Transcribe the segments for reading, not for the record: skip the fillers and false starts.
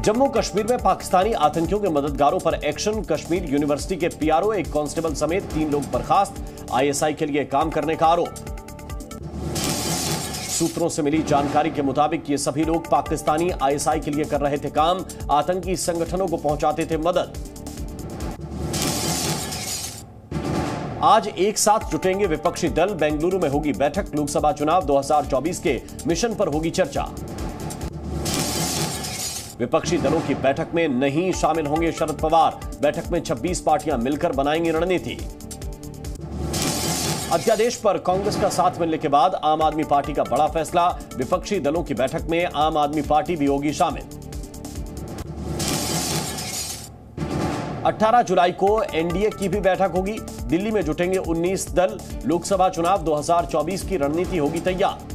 जम्मू कश्मीर में पाकिस्तानी आतंकियों के मददगारों पर एक्शन। कश्मीर यूनिवर्सिटी के पीआरओ, एक कांस्टेबल समेत 3 लोग बर्खास्त। आईएसआई के लिए काम करने का आरोप। सूत्रों से मिली जानकारी के मुताबिक ये सभी लोग पाकिस्तानी आईएसआई के लिए कर रहे थे काम। आतंकी संगठनों को पहुंचाते थे मदद। आज एक साथ जुटेंगे विपक्षी दल। बेंगलुरु में होगी बैठक। लोकसभा चुनाव 2024 के मिशन पर होगी चर्चा। विपक्षी दलों की बैठक में नहीं शामिल होंगे शरद पवार। बैठक में 26 पार्टियां मिलकर बनाएंगी रणनीति। अध्यादेश पर कांग्रेस का साथ मिलने के बाद आम आदमी पार्टी का बड़ा फैसला। विपक्षी दलों की बैठक में आम आदमी पार्टी भी होगी शामिल। 18 जुलाई को एनडीए की भी बैठक होगी। दिल्ली में जुटेंगे 19 दल। लोकसभा चुनाव 2024 की रणनीति होगी तैयार।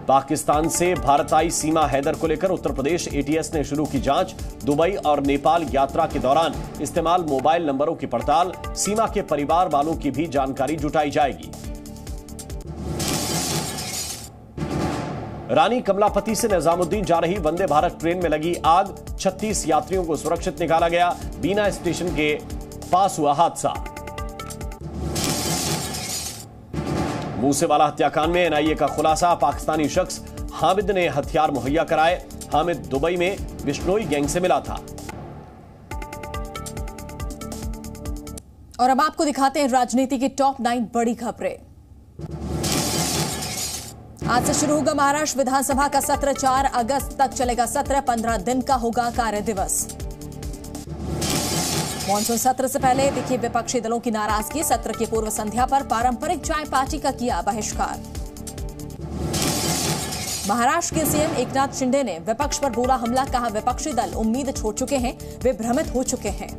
पाकिस्तान से भारत आई सीमा हैदर को लेकर उत्तर प्रदेश एटीएस ने शुरू की जांच। दुबई और नेपाल यात्रा के दौरान इस्तेमाल मोबाइल नंबरों की पड़ताल। सीमा के परिवार वालों की भी जानकारी जुटाई जाएगी। रानी कमलापति से निजामुद्दीन जा रही वंदे भारत ट्रेन में लगी आग। 36 यात्रियों को सुरक्षित निकाला गया। बीना स्टेशन के पास हुआ हादसा। मूसेवाला हत्याकांड में एनआईए का खुलासा। पाकिस्तानी शख्स हामिद ने हथियार मुहैया कराए। हामिद दुबई में बिश्नोई गैंग से मिला था। और अब आपको दिखाते हैं राजनीति की टॉप 9 बड़ी खबरें। आज से शुरू होगा महाराष्ट्र विधानसभा का सत्र। 4 अगस्त तक चलेगा सत्र। 15 दिन का होगा कार्य दिवस। मॉनसून सत्र से पहले दिखी विपक्षी दलों की नाराजगी। सत्र की पूर्व संध्या पर पारंपरिक चाय पार्टी का किया बहिष्कार। महाराष्ट्र के सीएम एकनाथ शिंदे ने विपक्ष पर बोला हमला। कहा विपक्षी दल उम्मीद छोड़ चुके हैं, वे भ्रमित हो चुके हैं।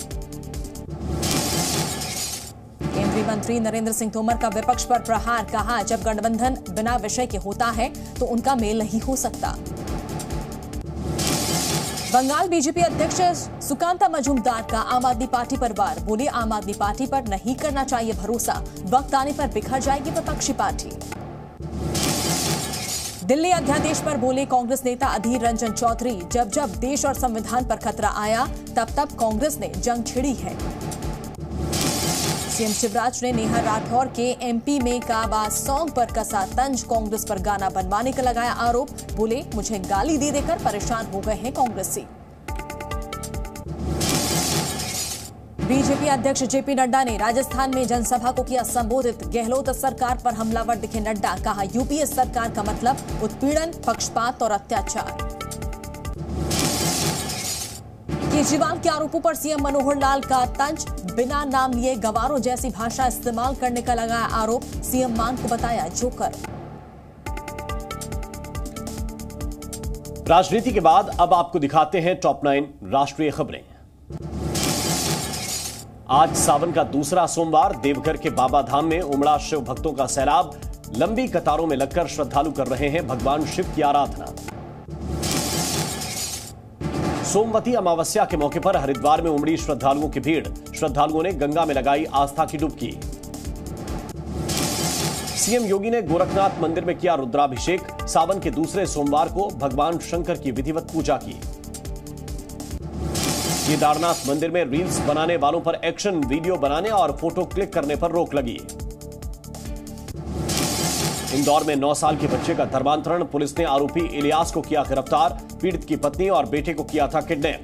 केंद्रीय मंत्री नरेंद्र सिंह तोमर का विपक्ष पर प्रहार। कहा जब गठबंधन बिना विषय के होता है तो उनका मेल नहीं हो सकता। बंगाल बीजेपी अध्यक्ष सुकांता मजूमदार का आम आदमी पार्टी पर वार। बोली आम आदमी पार्टी पर नहीं करना चाहिए भरोसा। वक्त आने पर बिखर जाएगी विपक्षी पार्टी। दिल्ली अध्यादेश पर बोले कांग्रेस नेता अधीर रंजन चौधरी। जब जब देश और संविधान पर खतरा आया तब तब कांग्रेस ने जंग छिड़ी है। सीएम शिवराज ने नेहा राठौर के एमपी में काबा सॉन्ग पर कसा तंज। कांग्रेस पर गाना बनवाने का लगाया आरोप। बोले मुझे गाली दे देकर परेशान हो गए हैं कांग्रेसी। बीजेपी अध्यक्ष जेपी नड्डा ने राजस्थान में जनसभा को किया संबोधित। गहलोत सरकार पर हमलावर दिखे नड्डा। कहा यूपीए सरकार का मतलब उत्पीड़न, पक्षपात और अत्याचार। केजरीवाल के आरोपों पर सीएम मनोहर लाल का तंज। बिना नाम लिए गवारों जैसी भाषा इस्तेमाल करने का लगाया आरोप। सीएम मान को बताया जोकर। राजनीति के बाद अब आपको दिखाते हैं टॉप 9 राष्ट्रीय खबरें। आज सावन का दूसरा सोमवार। देवघर के बाबा धाम में उमड़ा शिव भक्तों का सैलाब। लंबी कतारों में लगकर श्रद्धालु कर रहे हैं भगवान शिव की आराधना। सोमवती अमावस्या के मौके पर हरिद्वार में उमड़ी श्रद्धालुओं की भीड़। श्रद्धालुओं ने गंगा में लगाई आस्था की डुबकी। सीएम योगी ने गोरखनाथ मंदिर में किया रुद्राभिषेक। सावन के दूसरे सोमवार को भगवान शंकर की विधिवत पूजा की। केदारनाथ मंदिर में रील्स बनाने वालों पर एक्शन। वीडियो बनाने और फोटो क्लिक करने पर रोक लगी। इंदौर में 9 साल के बच्चे का धर्मांतरण। पुलिस ने आरोपी इलियास को किया गिरफ्तार। पीड़ित की पत्नी और बेटे को किया था किडनैप।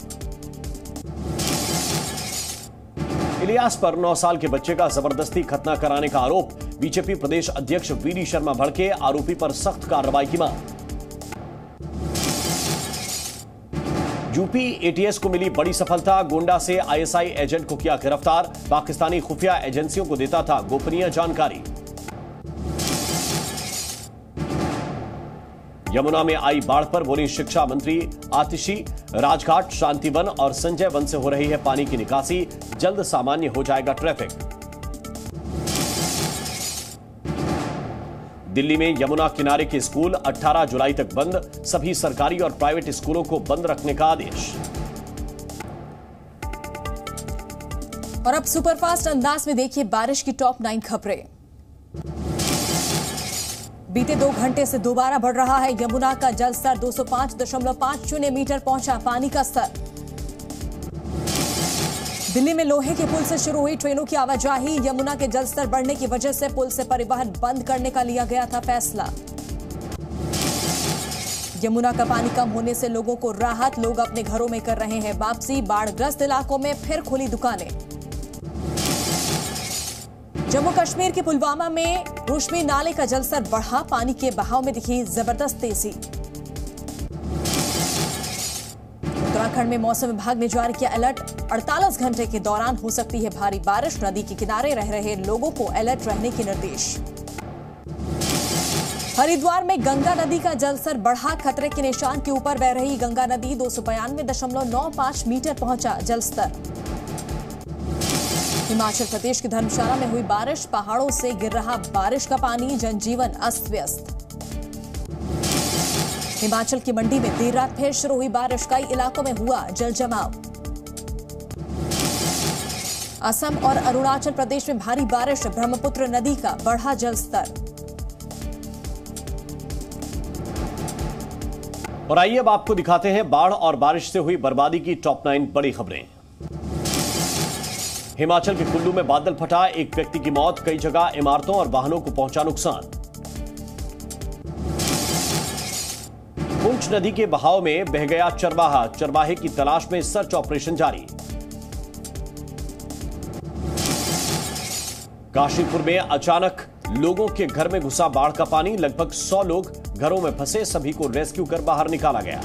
इलियास पर 9 साल के बच्चे का जबरदस्ती खतना कराने का आरोप। बीजेपी प्रदेश अध्यक्ष वीडी शर्मा भड़के। आरोपी पर सख्त कार्रवाई की मांग। यूपी एटीएस को मिली बड़ी सफलता। गोंडा से आईएसआई एजेंट को किया गिरफ्तार। पाकिस्तानी खुफिया एजेंसियों को देता था गोपनीय जानकारी। यमुना में आई बाढ़ पर बोली शिक्षा मंत्री आतिशी। राजघाट, शांतिवन और संजय वन से हो रही है पानी की निकासी। जल्द सामान्य हो जाएगा ट्रैफिक। दिल्ली में यमुना किनारे के स्कूल 18 जुलाई तक बंद। सभी सरकारी और प्राइवेट स्कूलों को बंद रखने का आदेश। और अब सुपरफास्ट अंदाज में देखिए बारिश की टॉप 9 खबरें। बीते 2 घंटे से दोबारा बढ़ रहा है यमुना का जलस्तर। 205.50 मीटर पहुंचा पानी का स्तर। दिल्ली में लोहे के पुल से शुरू हुई ट्रेनों की आवाजाही। यमुना के जलस्तर बढ़ने की वजह से पुल से परिवहन बंद करने का लिया गया था फैसला। यमुना का पानी कम होने से लोगों को राहत। लोग अपने घरों में कर रहे हैं वापसी। बाढ़ग्रस्त इलाकों में फिर खुली दुकानें। जम्मू कश्मीर के पुलवामा में रुश्मी नाले का जलस्तर बढ़ा। पानी के बहाव में दिखी जबरदस्त तेजी। उत्तराखंड में मौसम विभाग ने जारी किया अलर्ट। 48 घंटे के दौरान हो सकती है भारी बारिश। नदी के किनारे रह रहे लोगों को अलर्ट रहने के निर्देश। हरिद्वार में गंगा नदी का जलस्तर बढ़ा। खतरे के निशान के ऊपर बह रही गंगा नदी 292.95 मीटर पहुंचा जलस्तर। हिमाचल प्रदेश के धर्मशाला में हुई बारिश। पहाड़ों से गिर रहा बारिश का पानी। जनजीवन अस्त व्यस्त। हिमाचल की मंडी में देर रात फिर शुरू हुई बारिश। कई इलाकों में हुआ जल जमाव। असम और अरुणाचल प्रदेश में भारी बारिश। ब्रह्मपुत्र नदी का बढ़ा जलस्तर। और आइए अब आपको दिखाते हैं बाढ़ और बारिश से हुई बर्बादी की टॉप 9 बड़ी खबरें। हिमाचल के कुल्लू में बादल फटा। एक व्यक्ति की मौत। कई जगह इमारतों और वाहनों को पहुंचा नुकसान। पुंछ नदी के बहाव में बह गया चरवाहा। चरवाहे की तलाश में सर्च ऑपरेशन जारी। काशीपुर में अचानक लोगों के घर में घुसा बाढ़ का पानी। लगभग 100 लोग घरों में फंसे। सभी को रेस्क्यू कर बाहर निकाला गया।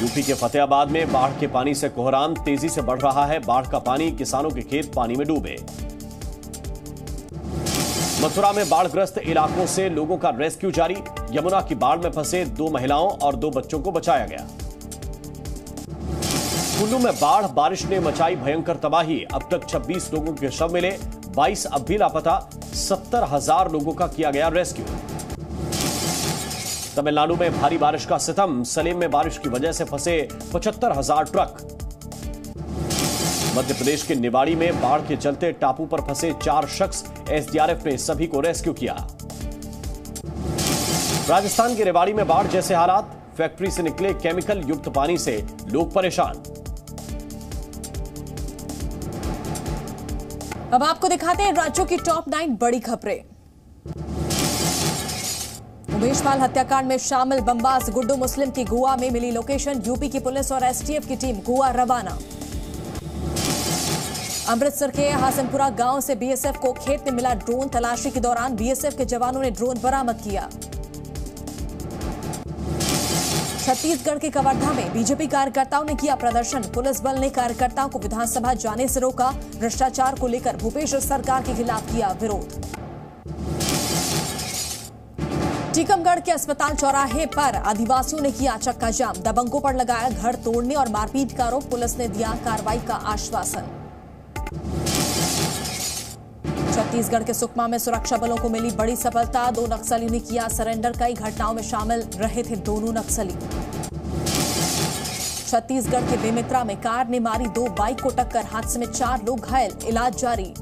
यूपी के फतेहाबाद में बाढ़ के पानी से कोहराम। तेजी से बढ़ रहा है बाढ़ का पानी। किसानों के खेत पानी में डूबे। मथुरा में बाढ़ग्रस्त इलाकों से लोगों का रेस्क्यू जारी। यमुना की बाढ़ में फंसे 2 महिलाओं और 2 बच्चों को बचाया गया। कुल्लू में बाढ़ बारिश ने मचाई भयंकर तबाही। अब तक 26 लोगों के शव मिले। 22 अब भी लापता। 70,000 लोगों का किया गया रेस्क्यू। तमिलनाडु में भारी बारिश का सितम। सलेम में बारिश की वजह से फंसे 75,000 ट्रक। मध्य प्रदेश के निवाड़ी में बाढ़ के चलते टापू पर फंसे 4 शख्स। एसडीआरएफ ने सभी को रेस्क्यू किया। राजस्थान के रेवाड़ी में बाढ़ जैसे हालात। फैक्ट्री से निकले केमिकल युक्त पानी से लोग परेशान। अब आपको दिखाते हैं राज्यों की टॉप 9 बड़ी खबरें। उमेश पाल हत्याकांड में शामिल बमबाज गुड्डू मुस्लिम की गोवा में मिली लोकेशन। यूपी की पुलिस और एसटीएफ की टीम गोवा रवाना। अमृतसर के हासनपुरा गांव से बीएसएफ को खेत में मिला ड्रोन। तलाशी के दौरान बीएसएफ के जवानों ने ड्रोन बरामद किया। छत्तीसगढ़ के कवर्धा में बीजेपी कार्यकर्ताओं ने किया प्रदर्शन। पुलिस बल ने कार्यकर्ताओं को विधानसभा जाने से रोका। भ्रष्टाचार को लेकर भूपेश सरकार के खिलाफ किया विरोध। टीकमगढ़ के अस्पताल चौराहे पर आदिवासियों ने किया चक्का जाम। दबंगों पर लगाया घर तोड़ने और मारपीट का आरोप। पुलिस ने दिया कार्रवाई का आश्वासन। छत्तीसगढ़ के सुकमा में सुरक्षा बलों को मिली बड़ी सफलता। 2 नक्सलियों ने किया सरेंडर। कई घटनाओं में शामिल रहे थे दोनों नक्सली। छत्तीसगढ़ के बेमित्रा में कार ने मारी 2 बाइक को टक्कर। हादसे में 4 लोग घायल। इलाज जारी।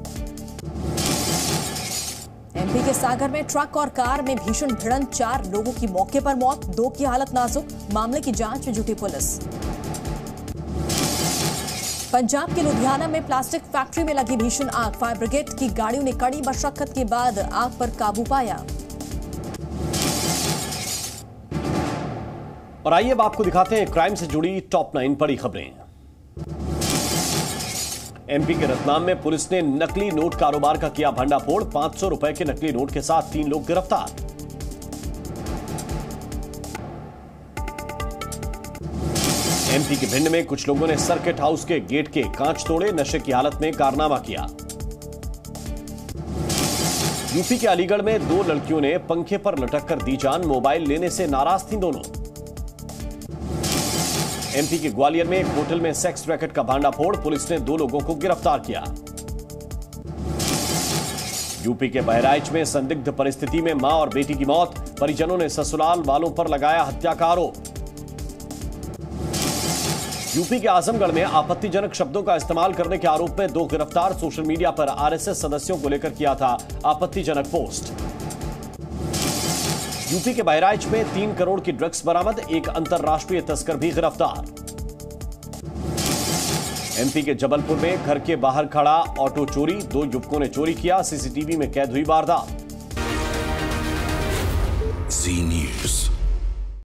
एमपी के सागर में ट्रक और कार में भीषण भिड़ंत। 4 लोगों की मौके पर मौत। 2 की हालत नाजुक। मामले की जांच में जुटी पुलिस। पंजाब के लुधियाना में प्लास्टिक फैक्ट्री में लगी भीषण आग। फायर ब्रिगेड की गाड़ियों ने कड़ी मशक्कत के बाद आग पर काबू पाया। और आइए अब आपको दिखाते हैं क्राइम से जुड़ी टॉप 9 बड़ी खबरें। एमपी के रतलाम में पुलिस ने नकली नोट कारोबार का किया भंडाफोड़। 500 रुपए के नकली नोट के साथ 3 लोग गिरफ्तार। एमपी के भिंड में कुछ लोगों ने सर्किट हाउस के गेट के कांच तोड़े। नशे की हालत में कारनामा किया। यूपी के अलीगढ़ में 2 लड़कियों ने पंखे पर लटककर दी जान। मोबाइल लेने से नाराज थीं दोनों। एमपी के ग्वालियर में एक होटल में सेक्स रैकेट का भांडाफोड़। पुलिस ने 2 लोगों को गिरफ्तार किया। यूपी के बहराइच में संदिग्ध परिस्थिति में मां और बेटी की मौत। परिजनों ने ससुराल वालों पर लगाया हत्या का आरोप। यूपी के आजमगढ़ में आपत्तिजनक शब्दों का इस्तेमाल करने के आरोप में 2 गिरफ्तार। सोशल मीडिया पर आरएसएस सदस्यों को लेकर किया था आपत्तिजनक पोस्ट। यूपी के बहराइच में 3 करोड़ की ड्रग्स बरामद, एक अंतरराष्ट्रीय तस्कर भी गिरफ्तार। एमपी के जबलपुर में घर के बाहर खड़ा ऑटो चोरी, 2 युवकों ने चोरी किया, सीसीटीवी में कैद हुई वारदात। जी न्यूज़।